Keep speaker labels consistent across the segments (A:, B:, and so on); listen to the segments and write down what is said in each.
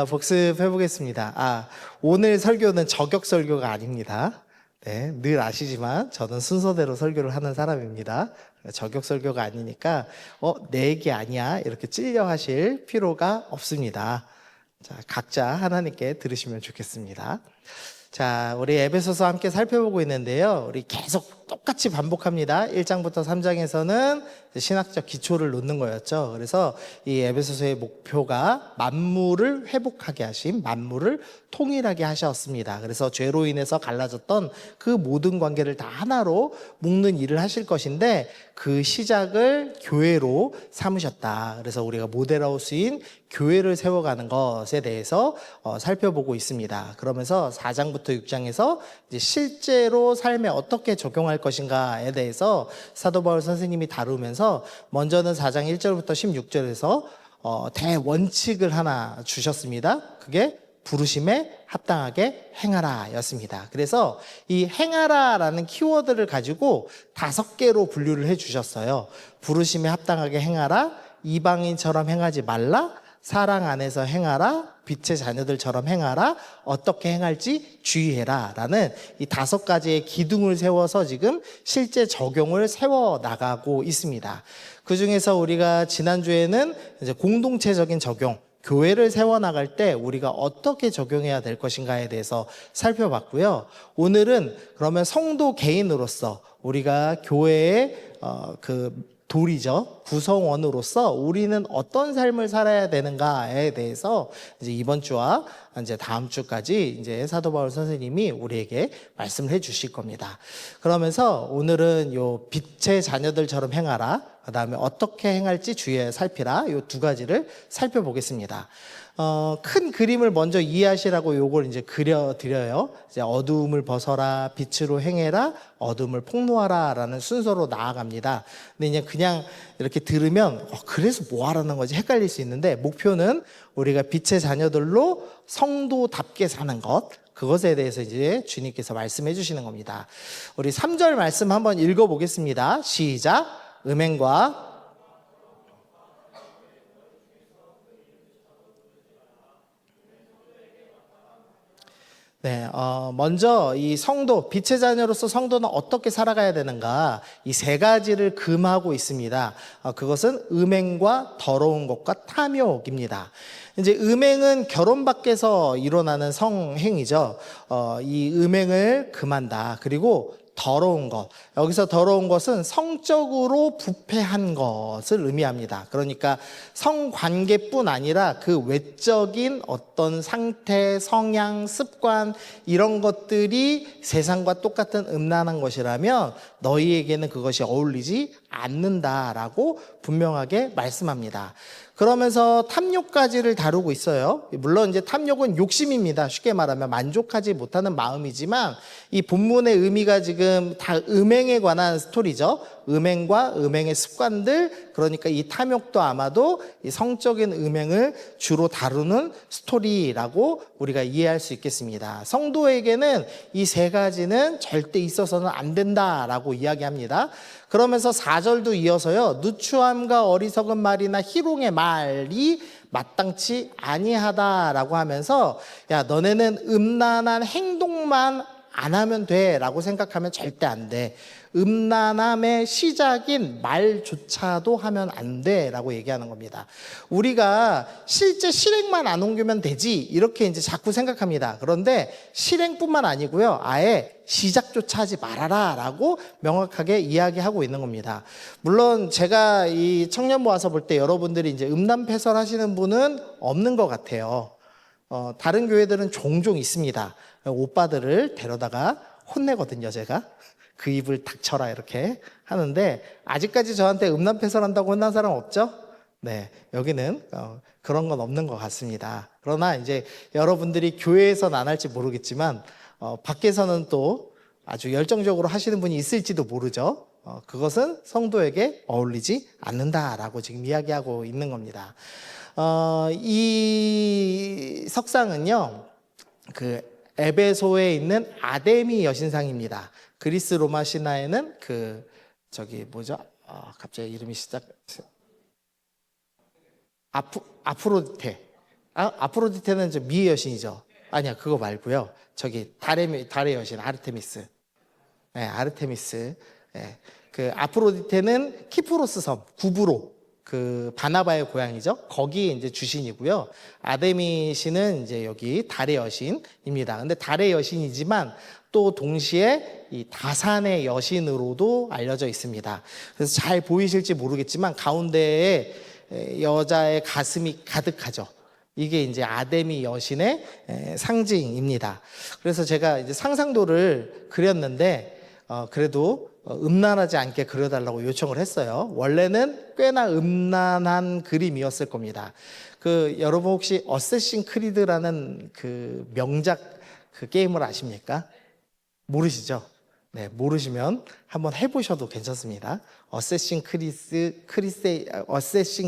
A: 복습해 보겠습니다. 오늘 설교는 저격 설교가 아닙니다. 네, 늘 아시지만 저는 순서대로 설교를 하는 사람입니다. 저격 설교가 아니니까 내 얘기 아니야 이렇게 찔려 하실 필요가 없습니다. 자, 각자 하나님께 들으시면 좋겠습니다. 자, 우리 에베소서 함께 살펴보고 있는데요. 우리 계속 똑같이 반복합니다. 1장부터 3장에서는 신학적 기초를 놓는 거였죠. 그래서 이 에베소서의 목표가 만물을 회복하게 하심, 만물을 통일하게 하셨습니다. 그래서 죄로 인해서 갈라졌던 그 모든 관계를 다 하나로 묶는 일을 하실 것인데 그 시작을 교회로 삼으셨다. 그래서 우리가 모델하우스인 교회를 세워가는 것에 대해서 살펴보고 있습니다. 그러면서 4장부터 6장에서 이제 실제로 삶에 어떻게 적용할 것인가에 대해서 사도 바울 선생님이 다루면서 먼저는 4장 1절부터 16절에서 대원칙을 하나 주셨습니다. 그게 부르심에 합당하게 행하라 였습니다. 그래서 이 행하라라는 키워드를 가지고 5개로 분류를 해 주셨어요. 부르심에 합당하게 행하라, 이방인처럼 행하지 말라, 사랑 안에서 행하라, 빛의 자녀들처럼 행하라, 어떻게 행할지 주의해라 라는 이 5가지의 기둥을 세워서 지금 실제 적용을 세워나가고 있습니다. 그 중에서 우리가 지난주에는 이제 공동체적인 적용, 교회를 세워나갈 때 우리가 어떻게 적용해야 될 것인가에 대해서 살펴봤고요. 오늘은 그러면 성도 개인으로서 우리가 교회의 돌이죠. 구성원으로서 우리는 어떤 삶을 살아야 되는가에 대해서 이제 이번 주와 이제 다음 주까지 이제 사도 바울 선생님이 우리에게 말씀을 해 주실 겁니다. 그러면서 오늘은 요 빛의 자녀들처럼 행하라, 그 다음에 어떻게 행할지 주의해 살피라, 요 2가지를 살펴보겠습니다. 큰 그림을 먼저 이해하시라고 요걸 이제 그려드려요. 이제 어두움을 벗어라, 빛으로 행해라, 어둠을 폭로하라 라는 순서로 나아갑니다. 근데 이제 그냥 이렇게 들으면 그래서 뭐 하라는 거지 헷갈릴 수 있는데, 목표는 우리가 빛의 자녀들로 성도답게 사는 것, 그것에 대해서 이제 주님께서 말씀해 주시는 겁니다. 우리 3절 말씀 한번 읽어보겠습니다. 시작. 음행과 먼저 이 성도, 빛의 자녀로서 성도는 어떻게 살아가야 되는가, 이 3가지를 금하고 있습니다. 그것은 음행과 더러운 것과 탐욕입니다. 이제 음행은 결혼 밖에서 일어나는 성행위죠. 이 음행을 금한다. 그리고 더러운 것, 여기서 더러운 것은 성적으로 부패한 것을 의미합니다. 그러니까 성관계뿐 아니라 그 외적인 어떤 상태, 성향, 습관, 이런 것들이 세상과 똑같은 음란한 것이라면 너희에게는 그것이 어울리지 않는다라고 분명하게 말씀합니다. 그러면서 탐욕까지를 다루고 있어요. 물론 이제 탐욕은 욕심입니다. 쉽게 말하면 만족하지 못하는 마음이지만 이 본문의 의미가 지금 다 음행에 관한 스토리죠. 음행과 음행의 습관들, 그러니까 이 탐욕도 아마도 이 성적인 음행을 주로 다루는 스토리라고 우리가 이해할 수 있겠습니다. 성도에게는 이 3가지는 절대 있어서는 안 된다라고 이야기합니다. 그러면서 4절도 이어서요, 누추함과 어리석은 말이나 희롱의 말이 마땅치 아니하다라고 하면서, 야, 너네는 음란한 행동만 안 하면 돼 라고 생각하면 절대 안 돼. 음란함의 시작인 말조차도 하면 안 돼 라고 얘기하는 겁니다. 우리가 실제 실행만 안 옮기면 되지 이렇게 이제 자꾸 생각합니다. 그런데 실행뿐만 아니고요, 아예 시작조차 하지 말아라 라고 명확하게 이야기하고 있는 겁니다. 물론 제가 이 청년부 와서 볼 때 여러분들이 이제 음란패설 하시는 분은 없는 것 같아요. 다른 교회들은 종종 있습니다. 오빠들을 데려다가 혼내거든요, 제가. 그 입을 닥쳐라 이렇게 하는데, 아직까지 저한테 음란패설한다고 혼난 사람 없죠? 네, 여기는 그런 건 없는 것 같습니다. 그러나 이제 여러분들이 교회에서는 안 할지 모르겠지만 밖에서는 또 아주 열정적으로 하시는 분이 있을지도 모르죠. 그것은 성도에게 어울리지 않는다라고 지금 이야기하고 있는 겁니다. 이 석상은요, 그 에베소에 있는 아데미 여신상입니다. 그리스 로마 신화에는 갑자기 이름이 아프로디테, 아프로디테는 이제 미의 여신이죠. 아니야, 그거 말고요. 저기 달의 여신 아르테미스. 네, 아르테미스. 네. 그 아프로디테는 키프로스 섬, 구브로. 그 바나바의 고향이죠. 거기 이제 주신이고요. 아데미시는 이제 여기 달의 여신입니다. 근데 달의 여신이지만 또 동시에 이 다산의 여신으로도 알려져 있습니다. 그래서 잘 보이실지 모르겠지만 가운데에 여자의 가슴이 가득하죠. 이게 이제 아데미 여신의 상징입니다. 그래서 제가 이제 상상도를 그렸는데 그래도 음란하지 않게 그려달라고 요청을 했어요. 원래는 꽤나 음란한 그림이었을 겁니다. 그 여러분 혹시 어쌔신 크리드라는 그 명작 그 게임을 아십니까? 모르시죠? 네, 모르시면 한번 해보셔도 괜찮습니다. 어쌔신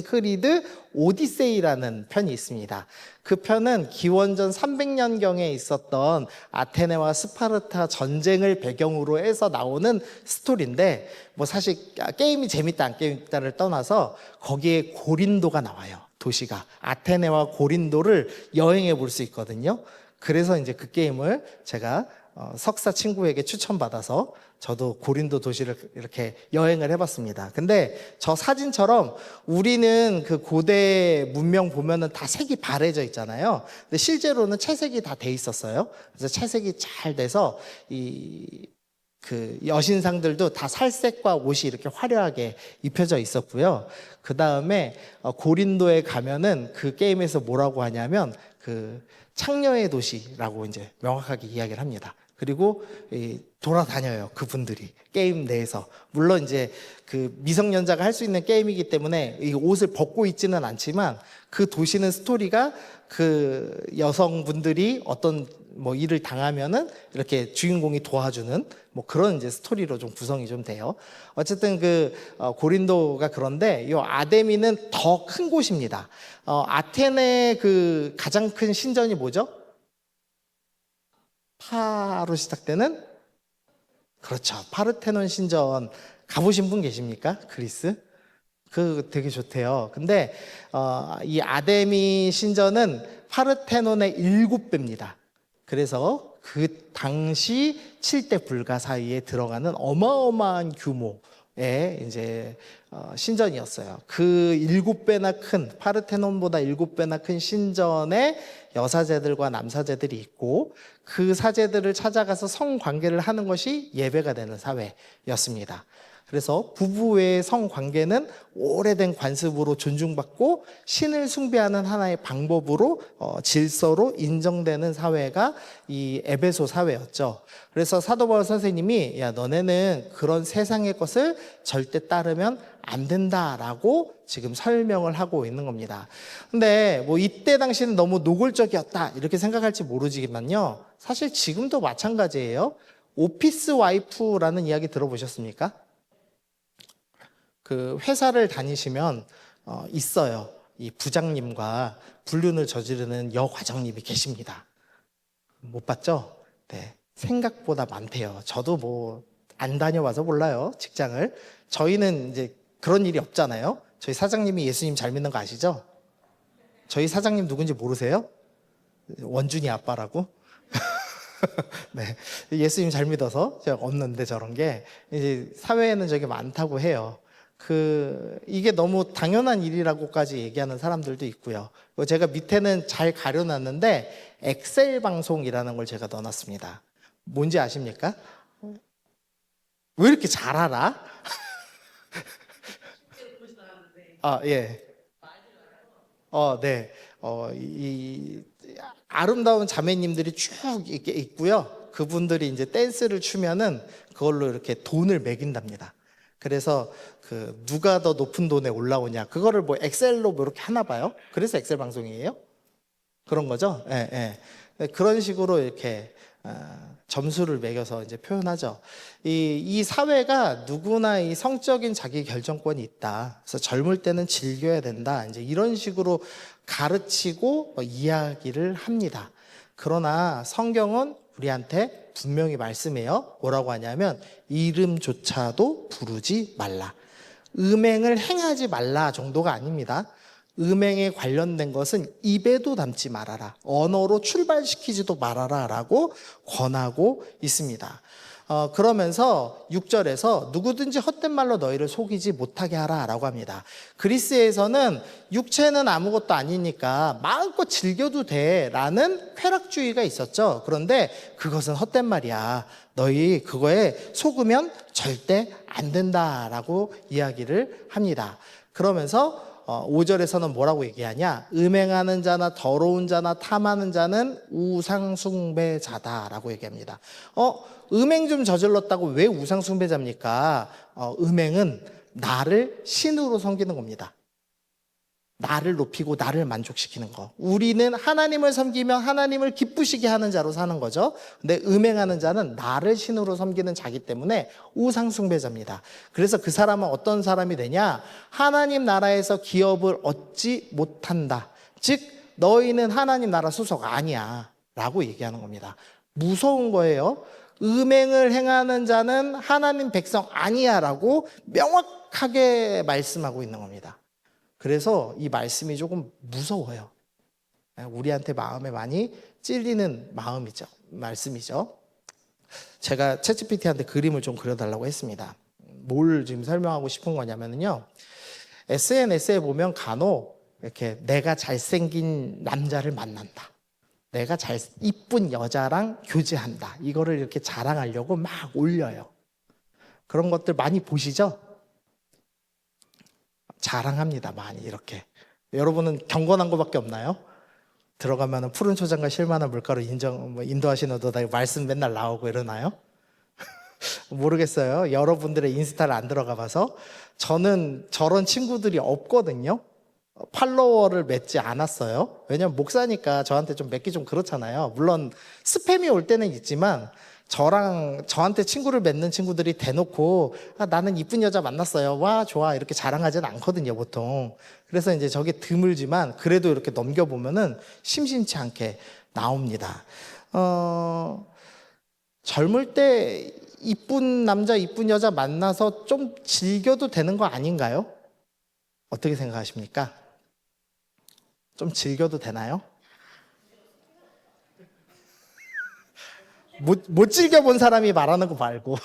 A: 크리드 오디세이라는 편이 있습니다. 그 편은 기원전 300년경에 있었던 아테네와 스파르타 전쟁을 배경으로 해서 나오는 스토리인데, 뭐 사실 게임이 재밌다 안 재밌다를 떠나서 거기에 고린도가 나와요. 도시가 아테네와 고린도를 여행해 볼 수 있거든요. 그래서 이제 그 게임을 제가 석사 친구에게 추천받아서 저도 고린도 도시를 이렇게 여행을 해봤습니다. 근데 저 사진처럼 우리는 그 고대 문명 보면은 다 색이 바래져 있잖아요. 근데 실제로는 채색이 다 돼 있었어요. 그래서 채색이 잘 돼서 그 여신상들도 다 살색과 옷이 이렇게 화려하게 입혀져 있었고요. 그 다음에 고린도에 가면은 그 게임에서 뭐라고 하냐면 그 창녀의 도시라고 이제 명확하게 이야기를 합니다. 그리고 돌아다녀요, 그분들이 게임 내에서. 물론 이제 그 미성년자가 할 수 있는 게임이기 때문에 이 옷을 벗고 있지는 않지만 그 도시는 스토리가 그 여성분들이 어떤 뭐 일을 당하면은 이렇게 주인공이 도와주는 뭐 그런 이제 스토리로 좀 구성이 좀 돼요. 어쨌든 그 고린도가 그런데 이 아데미는 더 큰 곳입니다. 아테네 그 가장 큰 신전이 뭐죠? 파로 시작되는? 그렇죠. 파르테논 신전 가보신 분 계십니까? 그리스? 그 되게 좋대요. 근데 이 아데미 신전은 파르테논의 7배입니다. 그래서 그 당시 7대 불가 사이에 들어가는 어마어마한 규모의 이제 신전이었어요. 그 7배나 큰 파르테논보다 7배나 큰 신전에 여사제들과 남사제들이 있고 그 사제들을 찾아가서 성관계를 하는 것이 예배가 되는 사회였습니다. 그래서 부부의 성관계는 오래된 관습으로 존중받고 신을 숭배하는 하나의 방법으로 질서로 인정되는 사회가 이 에베소 사회였죠. 그래서 사도 바울 선생님이 야 너네는 그런 세상의 것을 절대 따르면 안 된다라고 지금 설명을 하고 있는 겁니다. 근데 뭐 이때 당시는 너무 노골적이었다 이렇게 생각할지 모르지만요. 사실 지금도 마찬가지예요. 오피스 와이프라는 이야기 들어보셨습니까? 그 회사를 다니시면 있어요. 이 부장님과 불륜을 저지르는 여과장님이 계십니다. 못 봤죠? 네. 생각보다 많대요. 저도 뭐 안 다녀와서 몰라요. 직장을. 저희는 이제 그런 일이 없잖아요. 저희 사장님이 예수님 잘 믿는 거 아시죠? 저희 사장님 누군지 모르세요? 원준이 아빠라고? 네. 예수님 잘 믿어서 제가 없는데 저런 게 이제 사회에는 저게 많다고 해요. 이게 너무 당연한 일이라고까지 얘기하는 사람들도 있고요. 제가 밑에는 잘 가려놨는데 엑셀 방송이라는 걸 제가 넣어놨습니다. 뭔지 아십니까? 왜 이렇게 잘 알아? 아, 예. 네. 이 아름다운 자매님들이 쭉 이렇게 있고요. 그분들이 이제 댄스를 추면은 그걸로 이렇게 돈을 매긴답니다. 그래서 그 누가 더 높은 돈에 올라오냐 그거를 뭐 엑셀로 뭐 이렇게 하나 봐요. 그래서 엑셀 방송이에요. 그런 거죠. 예, 예. 그런 식으로 이렇게 점수를 매겨서 이제 표현하죠. 이 사회가 누구나 이 성적인 자기 결정권이 있다. 그래서 젊을 때는 즐겨야 된다. 이제 이런 식으로 가르치고 이야기를 합니다. 그러나 성경은 우리한테 분명히 말씀해요. 뭐라고 하냐면 이름조차도 부르지 말라. 음행을 행하지 말라 정도가 아닙니다. 음행에 관련된 것은 입에도 담지 말아라. 언어로 출발시키지도 말아라 라고 권하고 있습니다. 그러면서 6절에서 누구든지 헛된 말로 너희를 속이지 못하게 하라 라고 합니다. 그리스에서는 육체는 아무것도 아니니까 마음껏 즐겨도 돼 라는 쾌락주의가 있었죠. 그런데 그것은 헛된 말이야. 너희 그거에 속으면 절대 안 된다라고 이야기를 합니다. 그러면서 5절에서는 뭐라고 얘기하냐? 음행하는 자나 더러운 자나 탐하는 자는 우상숭배자다라고 얘기합니다. 음행 좀 저질렀다고 왜 우상숭배자입니까? 음행은 나를 신으로 섬기는 겁니다. 나를 높이고 나를 만족시키는 거. 우리는 하나님을 섬기면 하나님을 기쁘시게 하는 자로 사는 거죠. 근데 음행하는 자는 나를 신으로 섬기는 자기 때문에 우상숭배자입니다. 그래서 그 사람은 어떤 사람이 되냐? 하나님 나라에서 기업을 얻지 못한다. 즉 너희는 하나님 나라 소속 아니야 라고 얘기하는 겁니다. 무서운 거예요. 음행을 행하는 자는 하나님 백성 아니야 라고 명확하게 말씀하고 있는 겁니다. 그래서 이 말씀이 조금 무서워요. 우리한테 마음에 많이 찔리는 말씀이죠. 제가 챗GPT한테 그림을 좀 그려달라고 했습니다. 뭘 지금 설명하고 싶은 거냐면요. SNS에 보면 간혹 이렇게 내가 잘생긴 남자를 만난다. 내가 이쁜 여자랑 교제한다. 이거를 이렇게 자랑하려고 막 올려요. 그런 것들 많이 보시죠? 자랑합니다. 많이 이렇게. 여러분은 경건한 것밖에 없나요? 들어가면 푸른 초장과 실만한 물가로 인도하시는 도다 말씀 맨날 나오고 이러나요? 모르겠어요. 여러분들의 인스타를 안 들어가 봐서. 저는 저런 친구들이 없거든요. 팔로워를 맺지 않았어요. 왜냐면 목사니까 저한테 좀 맺기 좀 그렇잖아요. 물론 스팸이 올 때는 있지만 저한테 친구를 맺는 친구들이 대놓고 나는 이쁜 여자 만났어요. 와 좋아 이렇게 자랑하지는 않거든요 보통. 그래서 이제 저게 드물지만 그래도 이렇게 넘겨보면은 심심치 않게 나옵니다. 젊을 때 이쁜 남자 이쁜 여자 만나서 좀 즐겨도 되는 거 아닌가요? 어떻게 생각하십니까? 좀 즐겨도 되나요? 못 즐겨본 사람이 말하는 거 말고.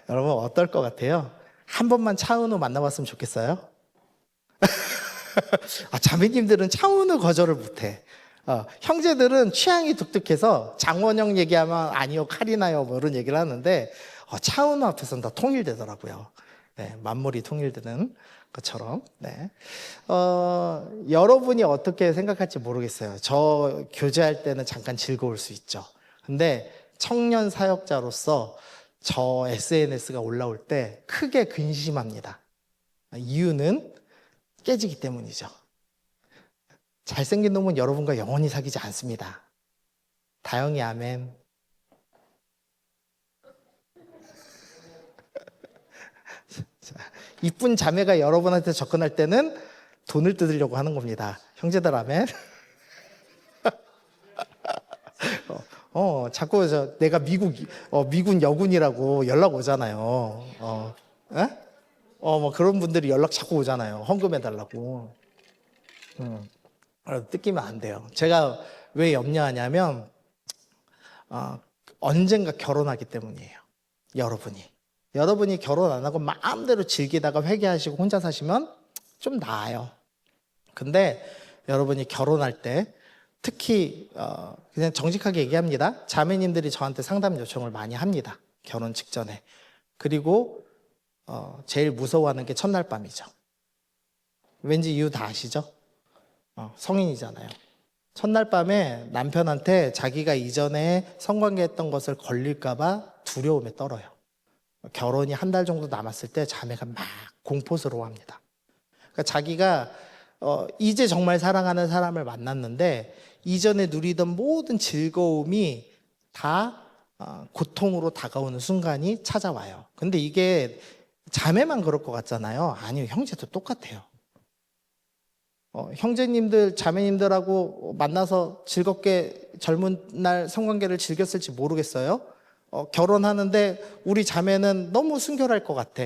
A: 여러분 어떨 것 같아요? 한 번만 차은우 만나봤으면 좋겠어요? 자매님들은 차은우 거절을 못해. 형제들은 취향이 독특해서 장원영 얘기하면 아니요 칼이나요 뭐 이런 얘기를 하는데 차은우 앞에서는 다 통일되더라고요. 네, 만물이 통일되는 것처럼. 네. 여러분이 어떻게 생각할지 모르겠어요. 저 교제할 때는 잠깐 즐거울 수 있죠. 근데 청년 사역자로서 저 SNS가 올라올 때 크게 근심합니다. 이유는 깨지기 때문이죠. 잘생긴 놈은 여러분과 영원히 사귀지 않습니다. 다영이 아멘. 이쁜 자매가 여러분한테 접근할 때는 돈을 뜯으려고 하는 겁니다. 형제들 아멘. 자꾸 내가 미군 여군이라고 연락 오잖아요. 뭐 그런 분들이 연락 자꾸 오잖아요. 헌금해달라고. 뜯기면 안 돼요. 제가 왜 염려하냐면, 언젠가 결혼하기 때문이에요. 여러분이 결혼 안 하고 마음대로 즐기다가 회개하시고 혼자 사시면 좀 나아요. 근데 여러분이 결혼할 때 특히 그냥 정직하게 얘기합니다. 자매님들이 저한테 상담 요청을 많이 합니다. 결혼 직전에. 그리고 제일 무서워하는 게 첫날 밤이죠. 왠지 이유 다 아시죠? 성인이잖아요. 첫날 밤에 남편한테 자기가 이전에 성관계 했던 것을 걸릴까 봐 두려움에 떨어요. 결혼이 한 달 정도 남았을 때 자매가 막 공포스러워합니다. 그러니까 자기가 이제 정말 사랑하는 사람을 만났는데 이전에 누리던 모든 즐거움이 다 고통으로 다가오는 순간이 찾아와요. 근데 이게 자매만 그럴 것 같잖아요. 아니요, 형제도 똑같아요. 형제님들, 자매님들하고 만나서 즐겁게 젊은 날 성관계를 즐겼을지 모르겠어요. 결혼하는데 우리 자매는 너무 순결할 것 같아.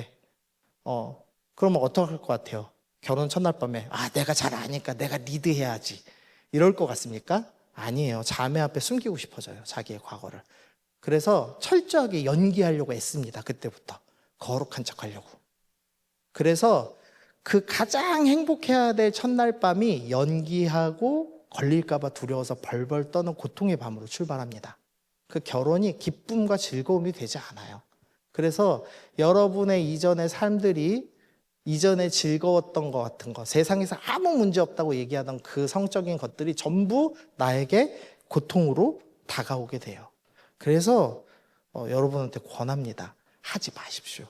A: 그러면 어떡할 것 같아요? 결혼 첫날 밤에 내가 잘 아니까 내가 리드해야지 이럴 것 같습니까? 아니에요. 자매 앞에 숨기고 싶어져요. 자기의 과거를. 그래서 철저하게 연기하려고 애씁니다. 그때부터 거룩한 척하려고. 그래서 그 가장 행복해야 될 첫날 밤이 연기하고 걸릴까 봐 두려워서 벌벌 떠는 고통의 밤으로 출발합니다. 그 결혼이 기쁨과 즐거움이 되지 않아요. 그래서 여러분의 이전의 삶들이 이전에 즐거웠던 것 같은 거, 세상에서 아무 문제 없다고 얘기하던 그 성적인 것들이 전부 나에게 고통으로 다가오게 돼요. 그래서 여러분한테 권합니다. 하지 마십시오.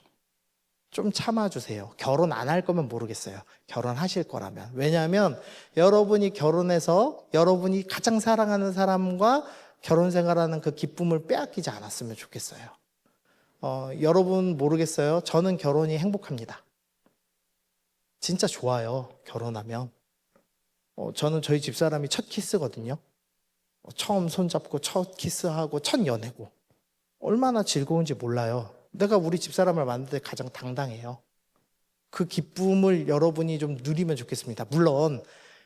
A: 좀 참아주세요. 결혼 안 할 거면 모르겠어요. 결혼하실 거라면. 왜냐하면 여러분이 결혼해서 여러분이 가장 사랑하는 사람과 결혼 생활하는 그 기쁨을 빼앗기지 않았으면 좋겠어요. 여러분 모르겠어요. 저는 결혼이 행복합니다. 진짜 좋아요. 결혼하면. 저는 저희 집사람이 첫 키스거든요. 처음 손잡고 첫 키스하고 첫 연애고. 얼마나 즐거운지 몰라요. 내가 우리 집사람을 만날 때 가장 당당해요. 그 기쁨을 여러분이 좀 누리면 좋겠습니다. 물론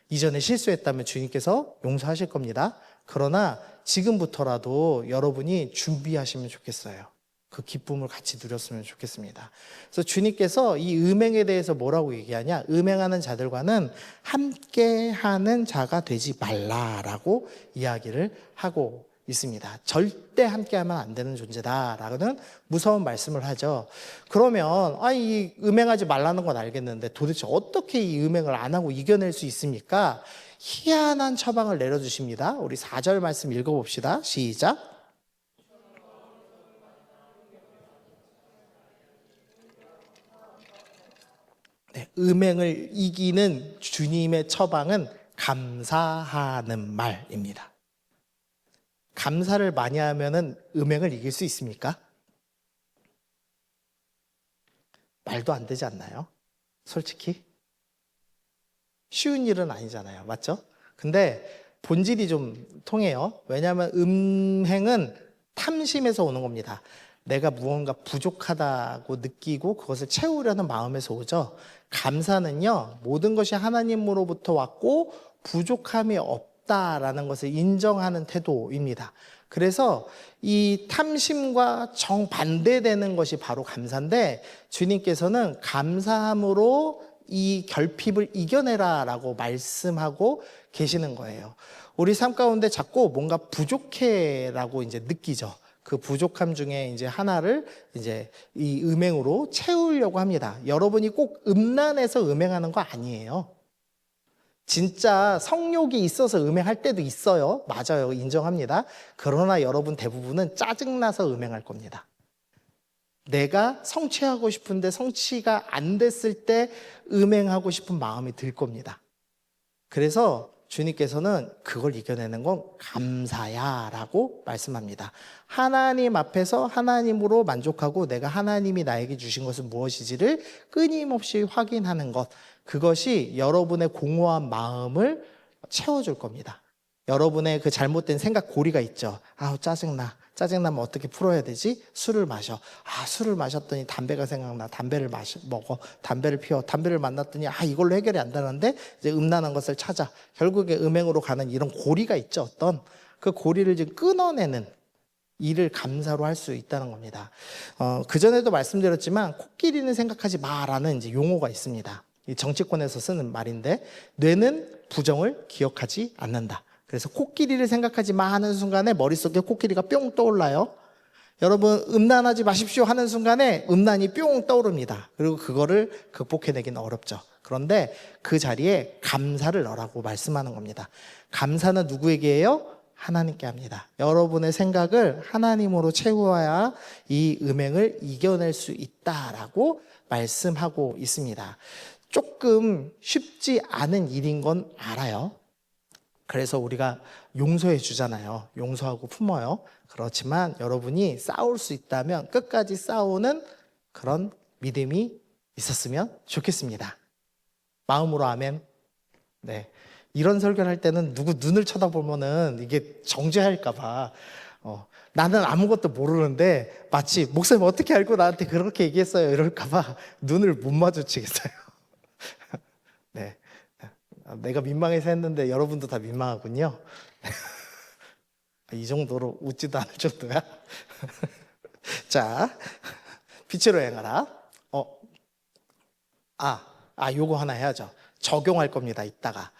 A: 이전에 실수했다면 주님께서 용서하실 겁니다. 그러나 지금부터라도 여러분이 준비하시면 좋겠어요. 그 기쁨을 같이 누렸으면 좋겠습니다. 그래서 주님께서 이 음행에 대해서 뭐라고 얘기하냐? 음행하는 자들과는 함께하는 자가 되지 말라라고 이야기를 하고 있습니다. 절대 함께하면 안 되는 존재다라는 무서운 말씀을 하죠. 그러면 이 음행하지 말라는 건 알겠는데 도대체 어떻게 이 음행을 안 하고 이겨낼 수 있습니까? 희한한 처방을 내려주십니다. 우리 4절 말씀 읽어봅시다. 시작. 네, 음행을 이기는 주님의 처방은 감사하는 말입니다. 감사를 많이 하면은 음행을 이길 수 있습니까? 말도 안 되지 않나요? 솔직히 쉬운 일은 아니잖아요. 맞죠? 근데 본질이 좀 통해요. 왜냐하면 음행은 탐심에서 오는 겁니다. 내가 무언가 부족하다고 느끼고 그것을 채우려는 마음에서 오죠. 감사는요, 모든 것이 하나님으로부터 왔고 부족함이 없다라는 것을 인정하는 태도입니다. 그래서 이 탐심과 정반대되는 것이 바로 감사인데, 주님께서는 감사함으로 이 결핍을 이겨내라 라고 말씀하고 계시는 거예요. 우리 삶 가운데 자꾸 뭔가 부족해 라고 이제 느끼죠. 그 부족함 중에 이제 하나를 이제 이 음행으로 채우려고 합니다. 여러분이 꼭 음란해서 음행하는 거 아니에요. 진짜 성욕이 있어서 음행할 때도 있어요. 맞아요. 인정합니다. 그러나 여러분 대부분은 짜증나서 음행할 겁니다. 내가 성취하고 싶은데 성취가 안 됐을 때 음행하고 싶은 마음이 들 겁니다. 그래서 주님께서는 그걸 이겨내는 건 감사야 라고 말씀합니다. 하나님 앞에서 하나님으로 만족하고 내가 하나님이 나에게 주신 것은 무엇이지를 끊임없이 확인하는 것, 그것이 여러분의 공허한 마음을 채워줄 겁니다. 여러분의 그 잘못된 생각 고리가 있죠. 짜증나. 짜증나면 어떻게 풀어야 되지? 술을 마셔. 술을 마셨더니 담배가 생각나. 담배를 먹어. 담배를 피워. 담배를 만났더니 이걸로 해결이 안 되는데 이제 음란한 것을 찾아. 결국에 음행으로 가는 이런 고리가 있죠. 어떤 그 고리를 지금 끊어내는 일을 감사로 할 수 있다는 겁니다. 그전에도 말씀드렸지만 코끼리는 생각하지 마라는 이제 용어가 있습니다. 이 정치권에서 쓰는 말인데, 뇌는 부정을 기억하지 않는다. 그래서 코끼리를 생각하지 마 하는 순간에 머릿속에 코끼리가 뿅 떠올라요. 여러분 음란하지 마십시오 하는 순간에 음란이 뿅 떠오릅니다. 그리고 그거를 극복해내기는 어렵죠. 그런데 그 자리에 감사를 넣으라고 말씀하는 겁니다. 감사는 누구에게 해요? 하나님께 합니다. 여러분의 생각을 하나님으로 채워야 이 음행을 이겨낼 수 있다라고 말씀하고 있습니다. 조금 쉽지 않은 일인 건 알아요. 그래서 우리가 용서해 주잖아요. 용서하고 품어요. 그렇지만 여러분이 싸울 수 있다면 끝까지 싸우는 그런 믿음이 있었으면 좋겠습니다. 마음으로 아멘. 네. 이런 설교를 할 때는 누구 눈을 쳐다보면은 이게 정죄할까봐 나는 아무것도 모르는데 마치 목사님 어떻게 알고 나한테 그렇게 얘기했어요 이럴까봐 눈을 못 마주치겠어요. 네, 내가 민망해서 했는데 여러분도 다 민망하군요. 이 정도로 웃지도 않을 정도야. 자, 빛으로 행하라. 요거 하나 해야죠. 적용할 겁니다. 이따가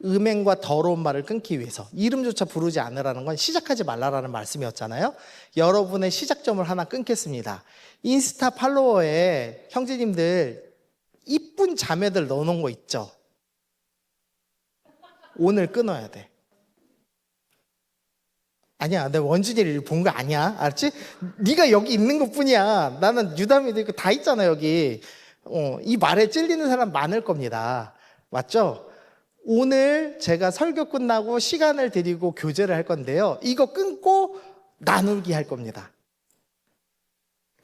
A: 음행과 더러운 말을 끊기 위해서 이름조차 부르지 않으라는 건 시작하지 말라라는 말씀이었잖아요. 여러분의 시작점을 하나 끊겠습니다. 인스타 팔로워에 형제님들 이쁜 자매들 넣어놓은 거 있죠. 오늘 끊어야 돼. 아니야, 내가 원준이를 본 거 아니야, 알았지? 네가 여기 있는 것뿐이야. 나는 유담이도 있고 다 있잖아 여기. 이 말에 찔리는 사람 많을 겁니다. 맞죠? 오늘 제가 설교 끝나고 시간을 드리고 교제를 할 건데요. 이거 끊고 나누기 할 겁니다.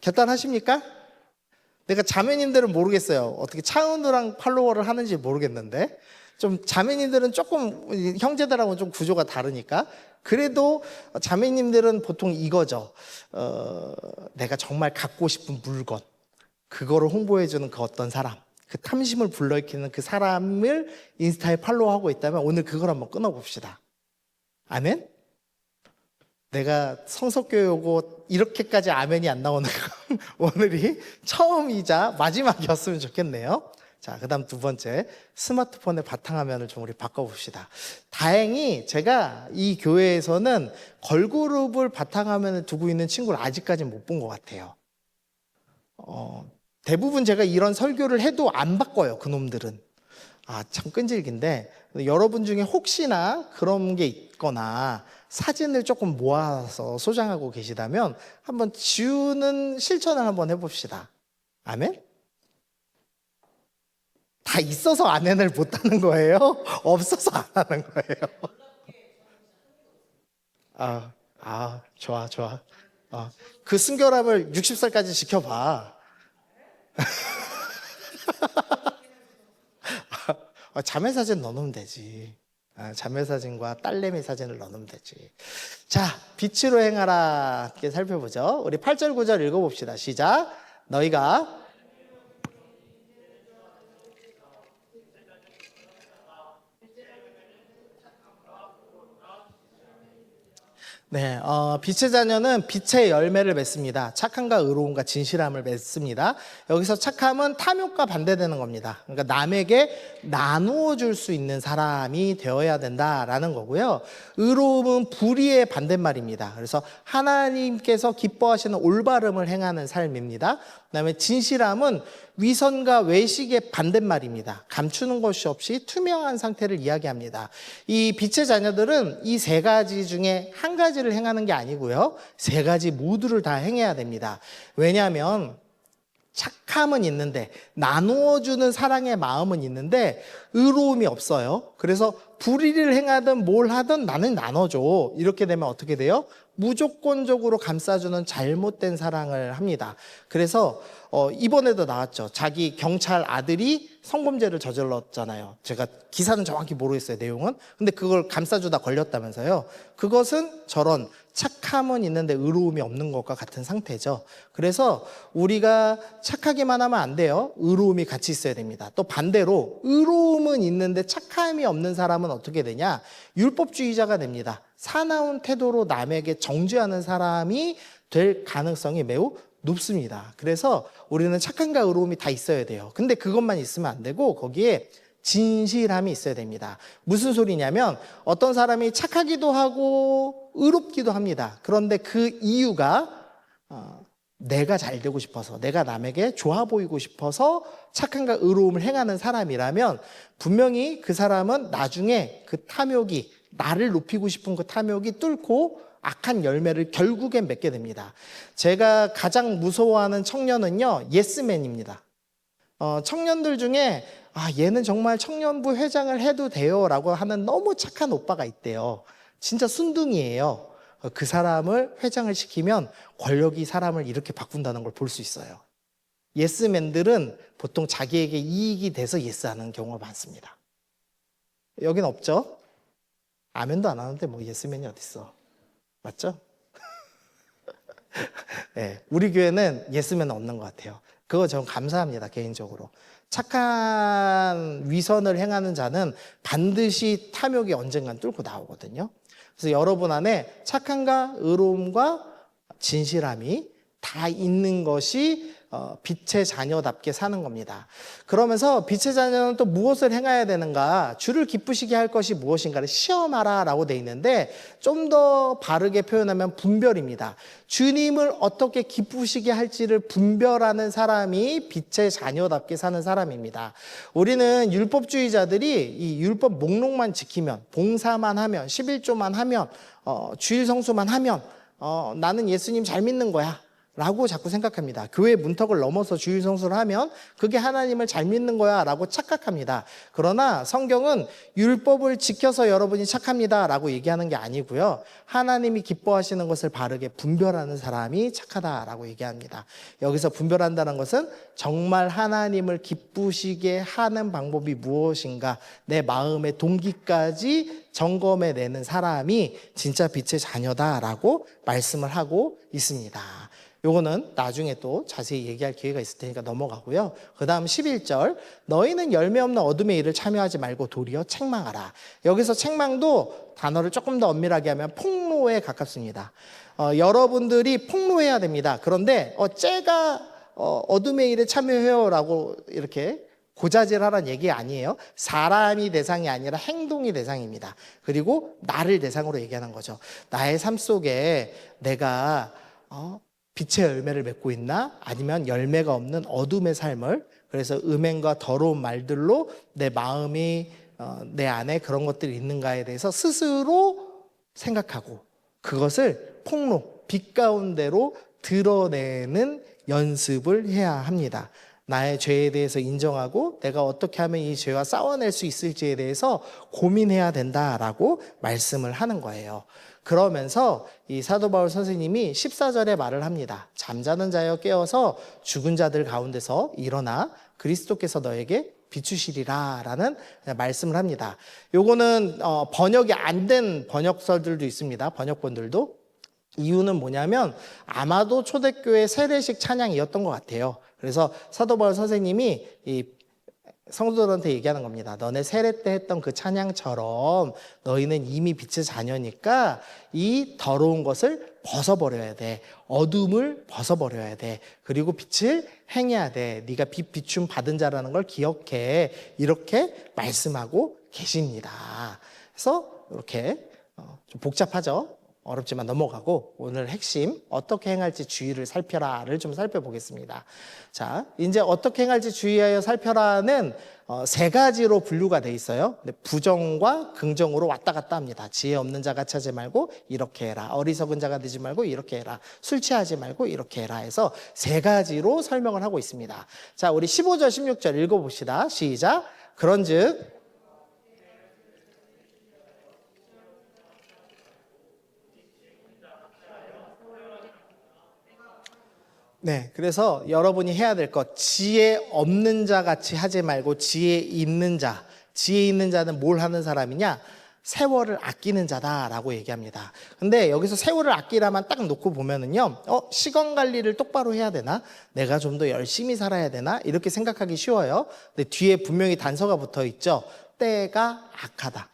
A: 결단하십니까? 내가 자매님들은 모르겠어요. 어떻게 차은우랑 팔로워를 하는지 모르겠는데 좀 자매님들은 조금 형제들하고 좀 구조가 다르니까 그래도 자매님들은 보통 이거죠. 내가 정말 갖고 싶은 물건 그거를 홍보해주는 그 어떤 사람 그 탐심을 불러일으키는 그 사람을 인스타에 팔로우하고 있다면 오늘 그걸 한번 끊어봅시다. 아멘? 내가 성석교회 오고 이렇게까지 아멘이 안 나오는 건 오늘이 처음이자 마지막이었으면 좋겠네요. 자, 그 다음 두 번째, 스마트폰의 바탕화면을 좀 우리 바꿔봅시다. 다행히 제가 이 교회에서는 걸그룹을 바탕화면을 두고 있는 친구를 아직까지는 못 본 것 같아요. 대부분 제가 이런 설교를 해도 안 바꿔요, 그놈들은. 참 끈질긴데, 여러분 중에 혹시나 그런 게 있거나 사진을 조금 모아서 소장하고 계시다면 한번 지우는 실천을 한번 해봅시다. 아멘? 다 있어서 아멘을 못하는 거예요? 없어서 안 하는 거예요? 좋아. 그 순결함을 60살까지 지켜봐. 자매 사진 넣어놓으면 되지. 자매 사진과 딸내미 사진을 넣어놓으면 되지. 자, 빛으로 행하라 이렇게 살펴보죠. 우리 8절 9절 읽어봅시다. 시작. 너희가 네, 빛의 자녀는 빛의 열매를 맺습니다. 착함과 의로움과 진실함을 맺습니다. 여기서 착함은 탐욕과 반대되는 겁니다. 그러니까 남에게 나누어 줄 수 있는 사람이 되어야 된다라는 거고요. 의로움은 불의의 반대말입니다. 그래서 하나님께서 기뻐하시는 올바름을 행하는 삶입니다. 그다음에 진실함은 위선과 외식의 반대말입니다. 감추는 것이 없이 투명한 상태를 이야기합니다. 이 빛의 자녀들은 이 세 가지 중에 한 가지를 행하는 게 아니고요. 세 가지 모두를 다 행해야 됩니다. 왜냐하면 착함은 있는데 나누어주는 사랑의 마음은 있는데 의로움이 없어요. 그래서 불의를 행하든 뭘 하든 나는 나눠줘. 이렇게 되면 어떻게 돼요? 무조건적으로 감싸주는 잘못된 사랑을 합니다. 그래서 이번에도 나왔죠. 자기 경찰 아들이 성범죄를 저질렀잖아요. 제가 기사는 정확히 모르겠어요, 내용은. 근데 그걸 감싸주다 걸렸다면서요. 그것은 저런 착함은 있는데 의로움이 없는 것과 같은 상태죠. 그래서 우리가 착하기만 하면 안 돼요. 의로움이 같이 있어야 됩니다. 또 반대로 의로움은 있는데 착함이 없는 사람은 어떻게 되냐? 율법주의자가 됩니다. 사나운 태도로 남에게 정죄하는 사람이 될 가능성이 매우 높습니다. 그래서 우리는 착함과 의로움이 다 있어야 돼요. 근데 그것만 있으면 안 되고 거기에 진실함이 있어야 됩니다. 무슨 소리냐면 어떤 사람이 착하기도 하고 의롭기도 합니다. 그런데 그 이유가 내가 잘 되고 싶어서, 내가 남에게 좋아 보이고 싶어서 착함과 의로움을 행하는 사람이라면 분명히 그 사람은 나중에 그 탐욕이, 나를 높이고 싶은 그 탐욕이 뚫고 악한 열매를 결국엔 맺게 됩니다. 제가 가장 무서워하는 청년은요, 예스맨입니다. 청년들 중에 얘는 정말 청년부 회장을 해도 돼요 라고 하는 너무 착한 오빠가 있대요. 진짜 순둥이에요. 그 사람을 회장을 시키면 권력이 사람을 이렇게 바꾼다는 걸 볼 수 있어요. 예스맨들은 보통 자기에게 이익이 돼서 예스하는 경우가 많습니다. 여긴 없죠? 아멘도 안 하는데 뭐 예스맨이 어딨어. 맞죠? 네, 우리 교회는 예스면 없는 것 같아요. 그거 전 감사합니다, 개인적으로. 착한 위선을 행하는 자는 반드시 탐욕이 언젠간 뚫고 나오거든요. 그래서 여러분 안에 착함과 의로움과 진실함이 다 있는 것이 빛의 자녀답게 사는 겁니다. 그러면서 빛의 자녀는 또 무엇을 행해야 되는가? 주를 기쁘시게 할 것이 무엇인가를 시험하라 라고 돼 있는데 좀 더 바르게 표현하면 분별입니다. 주님을 어떻게 기쁘시게 할지를 분별하는 사람이 빛의 자녀답게 사는 사람입니다. 우리는 율법주의자들이 이 율법 목록만 지키면, 봉사만 하면, 11조만 하면, 주일 성수만 하면 나는 예수님 잘 믿는 거야 라고 자꾸 생각합니다. 교회 문턱을 넘어서 주일 성수를 하면 그게 하나님을 잘 믿는 거야 라고 착각합니다. 그러나 성경은 율법을 지켜서 여러분이 착합니다 라고 얘기하는 게 아니고요. 하나님이 기뻐하시는 것을 바르게 분별하는 사람이 착하다라고 얘기합니다. 여기서 분별한다는 것은 정말 하나님을 기쁘시게 하는 방법이 무엇인가, 내 마음의 동기까지 점검해내는 사람이 진짜 빛의 자녀다라고 말씀을 하고 있습니다. 요거는 나중에 또 자세히 얘기할 기회가 있을 테니까 넘어가고요. 그 다음 11절, 너희는 열매 없는 어둠의 일을 참여하지 말고 도리어 책망하라. 여기서 책망도 단어를 조금 더 엄밀하게 하면 폭로에 가깝습니다. 여러분들이 폭로해야 됩니다. 그런데 쟤가 어둠의 일에 참여해요 라고 이렇게 고자질하라는 얘기 아니에요. 사람이 대상이 아니라 행동이 대상입니다. 그리고 나를 대상으로 얘기하는 거죠. 나의 삶 속에 내가 빛의 열매를 맺고 있나? 아니면 열매가 없는 어둠의 삶을, 그래서 음행과 더러운 말들로 내 마음이 내 안에 그런 것들이 있는가에 대해서 스스로 생각하고 그것을 폭로, 빛 가운데로 드러내는 연습을 해야 합니다. 나의 죄에 대해서 인정하고 내가 어떻게 하면 이 죄와 싸워낼 수 있을지에 대해서 고민해야 된다라고 말씀을 하는 거예요. 그러면서 이 사도 바울 선생님이 14절에 말을 합니다. 잠자는 자여 깨어서 죽은 자들 가운데서 일어나 그리스도께서 너에게 비추시리라 라는 말씀을 합니다. 요거는 번역이 안 된 번역서들도 있습니다. 번역본들도. 이유는 뭐냐면 아마도 초대교회 세례식 찬양이었던 것 같아요. 그래서 사도 바울 선생님이 이 성도들한테 얘기하는 겁니다. 너네 세례 때 했던 그 찬양처럼 너희는 이미 빛의 자녀니까 이 더러운 것을 벗어버려야 돼. 어둠을 벗어버려야 돼. 그리고 빛을 행해야 돼. 네가 빛 비춤 받은 자라는 걸 기억해. 이렇게 말씀하고 계십니다. 그래서 이렇게 좀 복잡하죠. 어렵지만 넘어가고 오늘 핵심 어떻게 행할지 주의를 살펴라를 좀 살펴보겠습니다. 자, 이제 어떻게 행할지 주의하여 살펴라는 세 가지로 분류가 돼 있어요. 부정과 긍정으로 왔다 갔다 합니다. 지혜 없는 자가 차지 말고 이렇게 해라. 어리석은 자가 되지 말고 이렇게 해라. 술 취하지 말고 이렇게 해라 해서 세 가지로 설명을 하고 있습니다. 자, 우리 15절 16절 읽어봅시다. 시작. 그런즉 네, 그래서 여러분이 해야 될 것, 지혜 없는 자 같이 하지 말고 지혜 있는 자. 지혜 있는 자는 뭘 하는 사람이냐? 세월을 아끼는 자다라고 얘기합니다. 근데 여기서 세월을 아끼라만 딱 놓고 보면은요, 시간 관리를 똑바로 해야 되나? 내가 좀 더 열심히 살아야 되나? 이렇게 생각하기 쉬워요. 근데 뒤에 분명히 단서가 붙어 있죠. 때가 악하다.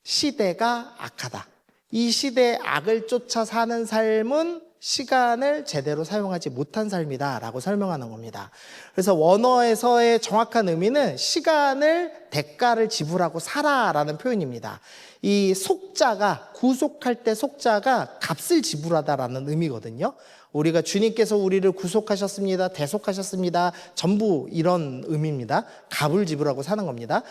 A: 시대가 악하다. 이 시대의 악을 쫓아 사는 삶은 시간을 제대로 사용하지 못한 삶이다 라고 설명하는 겁니다. 그래서 원어에서의 정확한 의미는 시간을 대가를 지불하고 살아라는 표현입니다. 이 속자가, 구속할 때 속자가 값을 지불하다라는 의미거든요. 우리가 주님께서 우리를 구속하셨습니다, 대속하셨습니다, 전부 이런 의미입니다. 값을 지불하고 사는 겁니다.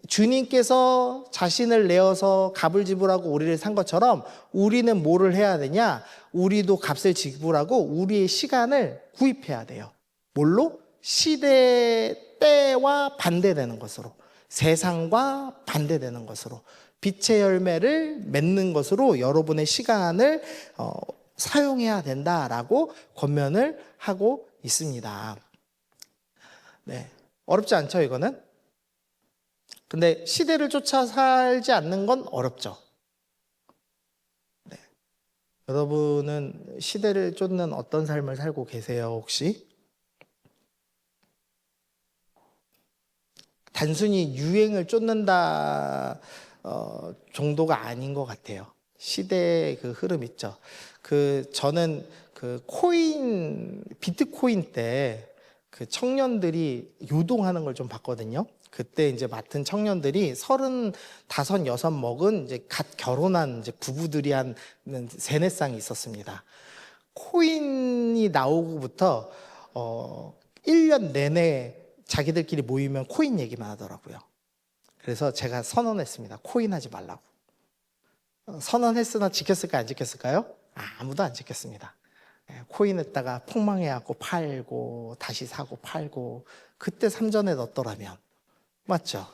A: 주님께서 자신을 내어서 값을 지불하고 우리를 산 것처럼 우리는 뭐를 해야 되냐? 우리도 값을 지불하고 우리의 시간을 구입해야 돼요. 뭘로? 시대 때와 반대되는 것으로, 세상과 반대되는 것으로, 빛의 열매를 맺는 것으로 여러분의 시간을 사용해야 된다라고 권면을 하고 있습니다. 네, 어렵지 않죠, 이거는? 근데 시대를 쫓아 살지 않는 건 어렵죠. 네. 여러분은 시대를 쫓는 어떤 삶을 살고 계세요, 혹시? 단순히 유행을 쫓는다 정도가 아닌 것 같아요. 시대의 그 흐름 있죠. 저는 그 비트코인 때 그 청년들이 요동하는 걸 좀 봤거든요. 그때 이제 맡은 청년들이 35, 여섯 먹은 이제 갓 결혼한 이제 부부들이 한 세네 쌍이 있었습니다. 코인이 나오고부터 1년 내내 자기들끼리 모이면 코인 얘기만 하더라고요. 그래서 제가 선언했습니다. 코인 하지 말라고. 선언했으나 지켰을까 안 지켰을까요? 아무도 안 지켰습니다. 코인 했다가 폭망해갖고 팔고 다시 사고 팔고 그때 삼전에 넣었더라면 맞죠?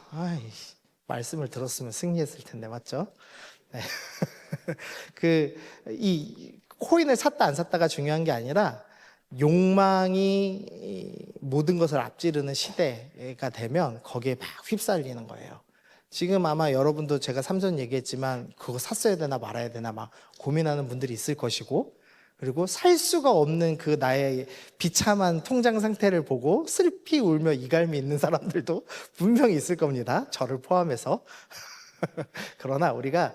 A: 말씀을 들었으면 승리했을 텐데 맞죠? 네. 이 코인을 샀다 안 샀다가 중요한 게 아니라 욕망이 모든 것을 앞지르는 시대가 되면 거기에 막 휩쓸리는 거예요. 지금 아마 여러분도 제가 삼전 얘기했지만 그거 샀어야 되나 말아야 되나 막 고민하는 분들이 있을 것이고, 그리고 살 수가 없는 그 나의 비참한 통장 상태를 보고 슬피 울며 이갈미 있는 사람들도 분명히 있을 겁니다. 저를 포함해서. 그러나 우리가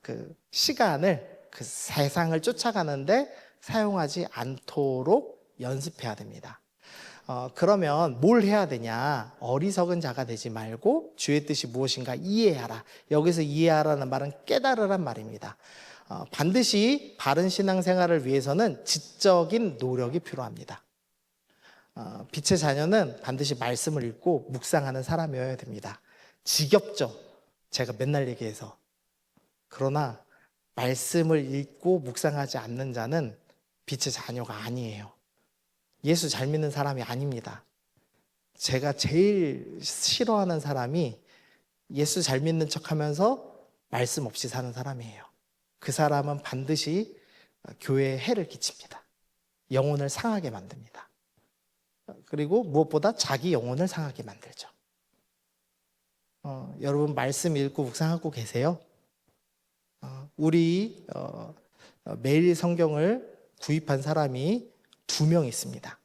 A: 그 시간을 그 세상을 쫓아가는데 사용하지 않도록 연습해야 됩니다. 그러면 뭘 해야 되냐? 어리석은 자가 되지 말고 주의 뜻이 무엇인가 이해하라. 여기서 이해하라는 말은 깨달으란 말입니다. 반드시 바른 신앙생활을 위해서는 지적인 노력이 필요합니다. 빛의 자녀는 반드시 말씀을 읽고 묵상하는 사람이어야 됩니다. 지겹죠? 제가 맨날 얘기해서. 그러나 말씀을 읽고 묵상하지 않는 자는 빛의 자녀가 아니에요. 예수 잘 믿는 사람이 아닙니다. 제가 제일 싫어하는 사람이 예수 잘 믿는 척하면서 말씀 없이 사는 사람이에요. 그 사람은 반드시 교회에 해를 끼칩니다. 영혼을 상하게 만듭니다. 그리고 무엇보다 자기 영혼을 상하게 만들죠. 여러분 말씀 읽고 묵상하고 계세요? 우리 매일 성경을 구입한 사람이 2명 있습니다.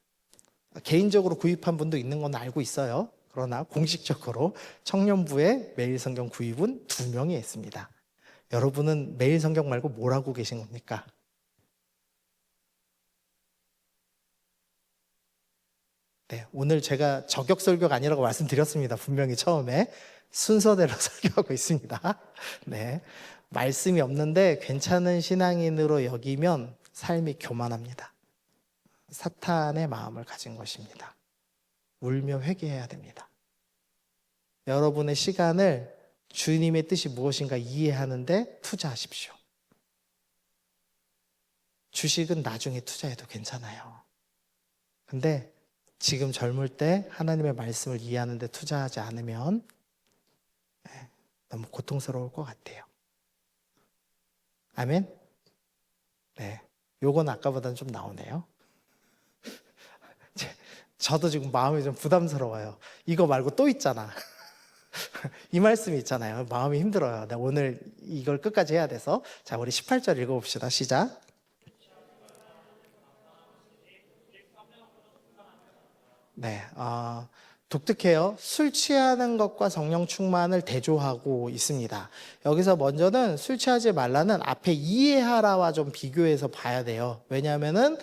A: 개인적으로 구입한 분도 있는 건 알고 있어요. 그러나 공식적으로 청년부의 매일 성경 구입은 2명이 있습니다. 여러분은 매일 성경 말고 뭘 하고 계신 겁니까? 네, 오늘 제가 저격 설교가 아니라고 말씀드렸습니다. 분명히 처음에 순서대로 설교하고 있습니다. 네, 말씀이 없는데 괜찮은 신앙인으로 여기면 삶이 교만합니다. 사탄의 마음을 가진 것입니다. 울며 회개해야 됩니다. 여러분의 시간을 주님의 뜻이 무엇인가 이해하는데 투자하십시오. 주식은 나중에 투자해도 괜찮아요. 근데 지금 젊을 때 하나님의 말씀을 이해하는데 투자하지 않으면 너무 고통스러울 것 같아요. 아멘? 네. 요건 아까보다는 좀 나오네요. 저도 지금 마음이 좀 부담스러워요. 이거 말고 또 있잖아. 이 말씀이 있잖아요. 마음이 힘들어요. 나 오늘 이걸 끝까지 해야 돼서. 자, 우리 18절 읽어봅시다. 시작. 네, 독특해요. 술 취하는 것과 성령 충만을 대조하고 있습니다. 여기서 먼저는 술 취하지 말라는 앞에 이해하라와 좀 비교해서 봐야 돼요. 왜냐하면은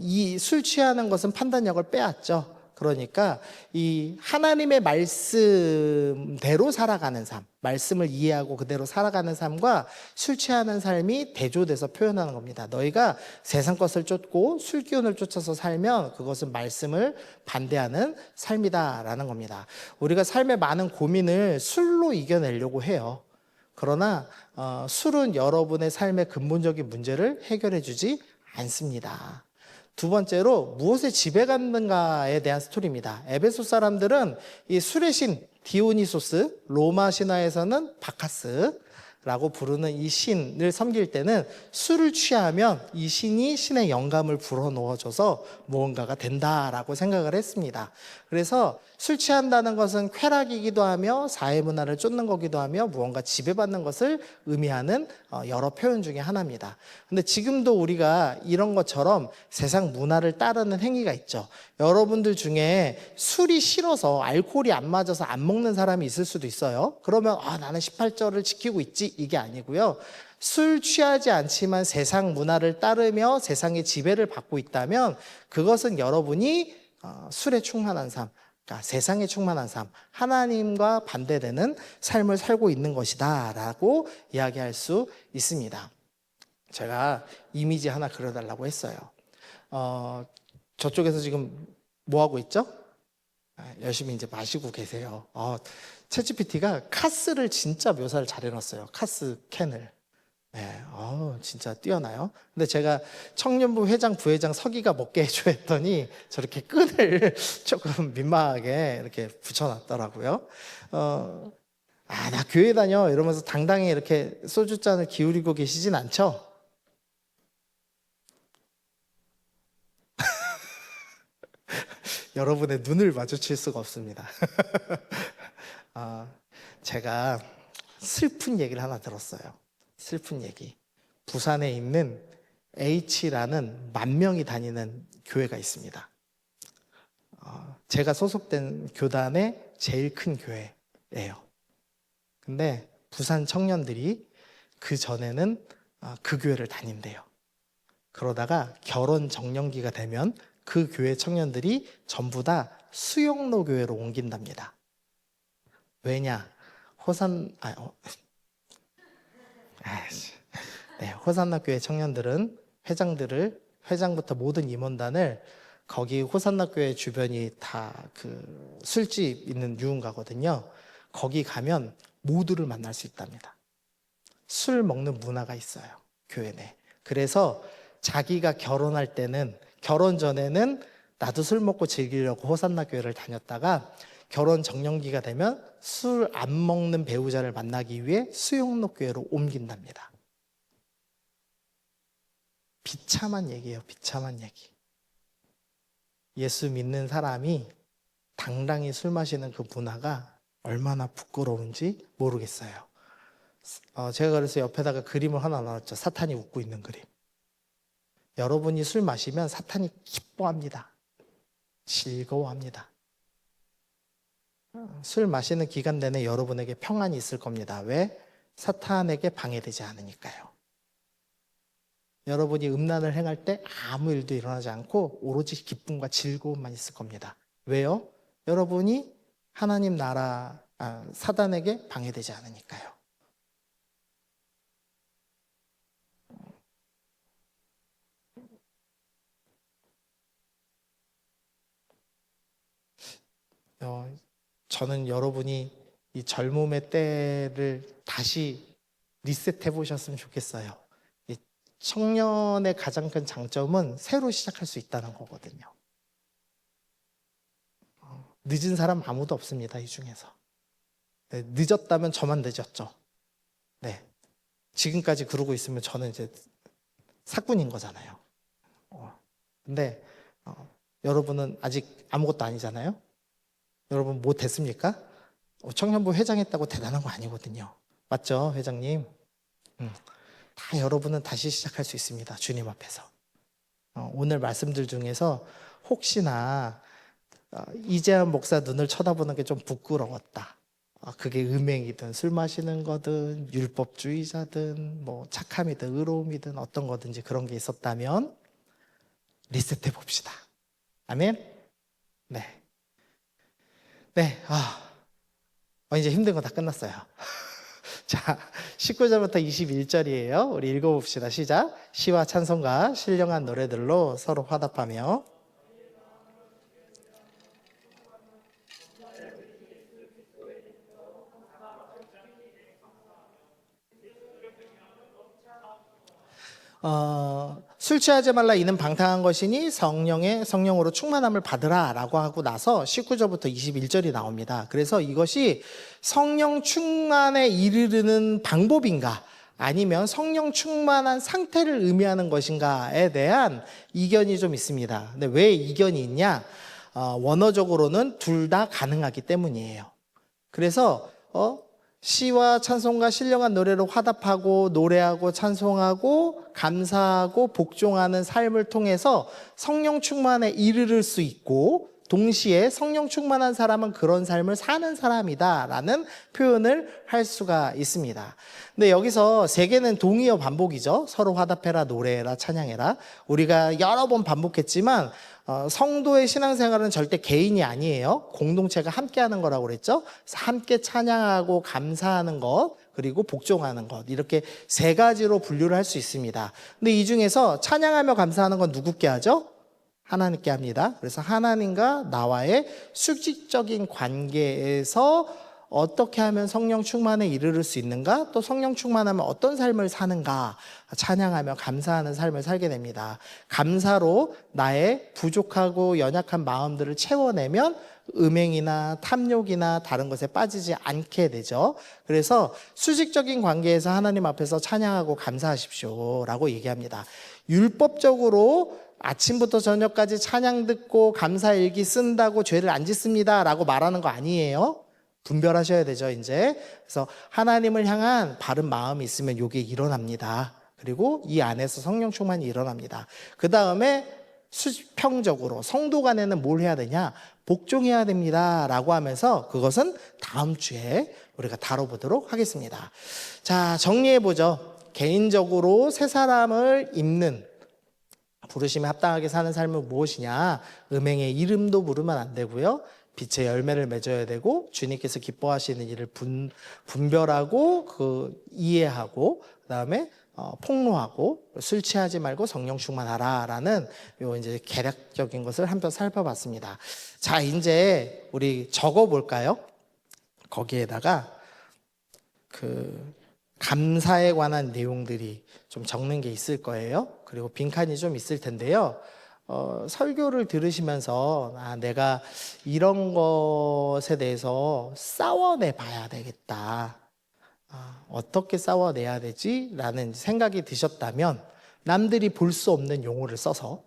A: 이 술 취하는 것은 판단력을 빼앗죠. 그러니까 이 하나님의 말씀대로 살아가는 삶, 말씀을 이해하고 그대로 살아가는 삶과 술 취하는 삶이 대조돼서 표현하는 겁니다. 너희가 세상 것을 쫓고 술 기운을 쫓아서 살면 그것은 말씀을 반대하는 삶이다라는 겁니다. 우리가 삶의 많은 고민을 술로 이겨내려고 해요. 그러나 술은 여러분의 삶의 근본적인 문제를 해결해 주지 않습니다. 두 번째로 무엇에 지배받는가에 대한 스토리입니다. 에베소 사람들은 이 술의 신 디오니소스, 로마 신화에서는 바카스, 라고 부르는 이 신을 섬길 때는 술을 취하면 이 신이 신의 영감을 불어넣어줘서 무언가가 된다라고 생각을 했습니다. 그래서 술 취한다는 것은 쾌락이기도 하며 사회문화를 쫓는 거기도 하며 무언가 지배받는 것을 의미하는 여러 표현 중에 하나입니다. 근데 지금도 우리가 이런 것처럼 세상 문화를 따르는 행위가 있죠. 여러분들 중에 술이 싫어서 알코올이 안 맞아서 안 먹는 사람이 있을 수도 있어요. 그러면 나는 18절을 지키고 있지, 이게 아니고요. 술 취하지 않지만 세상 문화를 따르며 세상의 지배를 받고 있다면 그것은 여러분이 술에 충만한 삶, 그러니까 세상에 충만한 삶, 하나님과 반대되는 삶을 살고 있는 것이다 라고 이야기할 수 있습니다. 제가 이미지 하나 그려달라고 했어요. 저쪽에서 지금 뭐 하고 있죠? 열심히 이제 마시고 계세요. 챗GPT가 카스를 진짜 묘사를 잘 해놨어요. 카스 캔을. 네, 진짜 뛰어나요. 근데 제가 청년부 회장, 부회장 서기가 먹게 해줘 했더니 저렇게 끈을 조금 민망하게 이렇게 붙여놨더라고요. 나 교회 다녀 이러면서 당당히 이렇게 소주잔을 기울이고 계시진 않죠? 여러분의 눈을 마주칠 수가 없습니다. 제가 슬픈 얘기를 하나 들었어요. 슬픈 얘기. 부산에 있는 H라는 10,000명이 다니는 교회가 있습니다. 제가 소속된 교단의 제일 큰 교회예요. 근데 부산 청년들이 그 전에는 그 교회를 다닌대요. 그러다가 결혼 정년기가 되면 그 교회 청년들이 전부 다 수영로 교회로 옮긴답니다. 왜냐? 호산나 교회 청년들은 회장부터 모든 임원단을 거기 호산나 교회 주변이 다 그 술집 있는 유흥가거든요. 거기 가면 모두를 만날 수 있답니다. 술 먹는 문화가 있어요, 교회 내. 그래서 자기가 결혼할 때는, 결혼 전에는 나도 술 먹고 즐기려고 호산나 교회를 다녔다가 결혼 정년기가 되면 술 안 먹는 배우자를 만나기 위해 수영로 교회로 옮긴답니다. 비참한 얘기예요, 비참한 얘기. 예수 믿는 사람이 당당히 술 마시는 그 문화가 얼마나 부끄러운지 모르겠어요. 제가 그래서 옆에다가 그림을 하나 놨죠. 사탄이 웃고 있는 그림. 여러분이 술 마시면 사탄이 기뻐합니다. 즐거워합니다. 술 마시는 기간 내내 여러분에게 평안이 있을 겁니다. 왜? 사탄에게 방해되지 않으니까요. 여러분이 음란을 행할 때 아무 일도 일어나지 않고 오로지 기쁨과 즐거움만 있을 겁니다. 왜요? 여러분이 하나님 나라, 사단에게 방해되지 않으니까요. 저는 여러분이 이 젊음의 때를 다시 리셋해 보셨으면 좋겠어요. 이 청년의 가장 큰 장점은 새로 시작할 수 있다는 거거든요. 늦은 사람 아무도 없습니다, 이 중에서. 네, 늦었다면 저만 늦었죠. 네. 지금까지 그러고 있으면 저는 이제 사꾼인 거잖아요. 근데 여러분은 아직 아무것도 아니잖아요. 여러분 뭐 됐습니까? 청년부 회장했다고 대단한 거 아니거든요. 맞죠, 회장님? 다 여러분은 다시 시작할 수 있습니다. 주님 앞에서. 오늘 말씀들 중에서 혹시나 이재한 목사 눈을 쳐다보는 게 좀 부끄러웠다. 그게 음행이든 술 마시는 거든 율법주의자든 뭐 착함이든 의로움이든 어떤 거든지 그런 게 있었다면 리셋해 봅시다. 아멘? 네. 네. 이제 힘든 거 다 끝났어요. 자, 19절부터 21절이에요. 우리 읽어봅시다. 시작. 시와 찬송가, 신령한 노래들로 서로 화답하며 술 취하지 말라 이는 방탕한 것이니 성령으로 충만함을 받으라 라고 하고 나서 19절부터 21절이 나옵니다. 그래서 이것이 성령 충만에 이르르는 방법인가 아니면 성령 충만한 상태를 의미하는 것인가에 대한 이견이 좀 있습니다. 근데 왜 이견이 있냐? 원어적으로는 둘 다 가능하기 때문이에요. 그래서 시와 찬송과 신령한 노래로 화답하고 노래하고 찬송하고 감사하고 복종하는 삶을 통해서 성령 충만에 이르를 수 있고 동시에 성령 충만한 사람은 그런 삶을 사는 사람이다 라는 표현을 할 수가 있습니다. 근데 여기서 세 개는 동의어 반복이죠. 서로 화답해라, 노래해라, 찬양해라. 우리가 여러 번 반복했지만 성도의 신앙생활은 절대 개인이 아니에요. 공동체가 함께 하는 거라고 그랬죠. 함께 찬양하고 감사하는 것 그리고 복종하는 것 이렇게 세 가지로 분류를 할 수 있습니다. 근데 이 중에서 찬양하며 감사하는 건 누구께 하죠? 하나님께 합니다. 그래서 하나님과 나와의 수직적인 관계에서 어떻게 하면 성령 충만에 이르를 수 있는가? 또 성령 충만하면 어떤 삶을 사는가? 찬양하며 감사하는 삶을 살게 됩니다. 감사로 나의 부족하고 연약한 마음들을 채워내면 음행이나 탐욕이나 다른 것에 빠지지 않게 되죠. 그래서 수직적인 관계에서 하나님 앞에서 찬양하고 감사하십시오 라고 얘기합니다. 율법적으로 아침부터 저녁까지 찬양 듣고 감사일기 쓴다고 죄를 안 짓습니다 라고 말하는 거 아니에요. 분별하셔야 되죠, 이제. 그래서 하나님을 향한 바른 마음이 있으면 이게 일어납니다. 그리고 이 안에서 성령 충만이 일어납니다. 그 다음에 수평적으로 성도 간에는 뭘 해야 되냐? 복종해야 됩니다. 라고 하면서 그것은 다음 주에 우리가 다뤄보도록 하겠습니다. 자, 정리해보죠. 개인적으로 새 사람을 입는 부르심에 합당하게 사는 삶은 무엇이냐? 음행의 이름도 부르면 안 되고요. 빛의 열매를 맺어야 되고 주님께서 기뻐하시는 일을 분별하고 이해하고 그다음에 폭로하고 술 취하지 말고 성령 충만하라라는 요 이제 개략적인 것을 한번 살펴봤습니다. 자, 이제 우리 적어 볼까요? 거기에다가 감사에 관한 내용들이 좀 적는 게 있을 거예요. 그리고 빈칸이 좀 있을 텐데요. 설교를 들으시면서 내가 이런 것에 대해서 싸워내 봐야 되겠다. 어떻게 싸워내야 되지? 라는 생각이 드셨다면 남들이 볼 수 없는 용어를 써서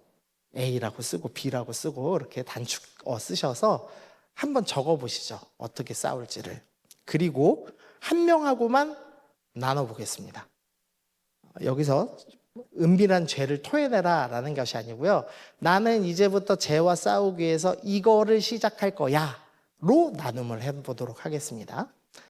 A: A라고 쓰고 B라고 쓰고 이렇게 단축어 쓰셔서 한번 적어보시죠. 어떻게 싸울지를. 그리고 한 명하고만 나눠보겠습니다. 여기서 은밀한 죄를 토해내라 라는 것이 아니고요. 나는 이제부터 죄와 싸우기 위해서 이거를 시작할 거야 로 나눔을 해보도록 하겠습니다.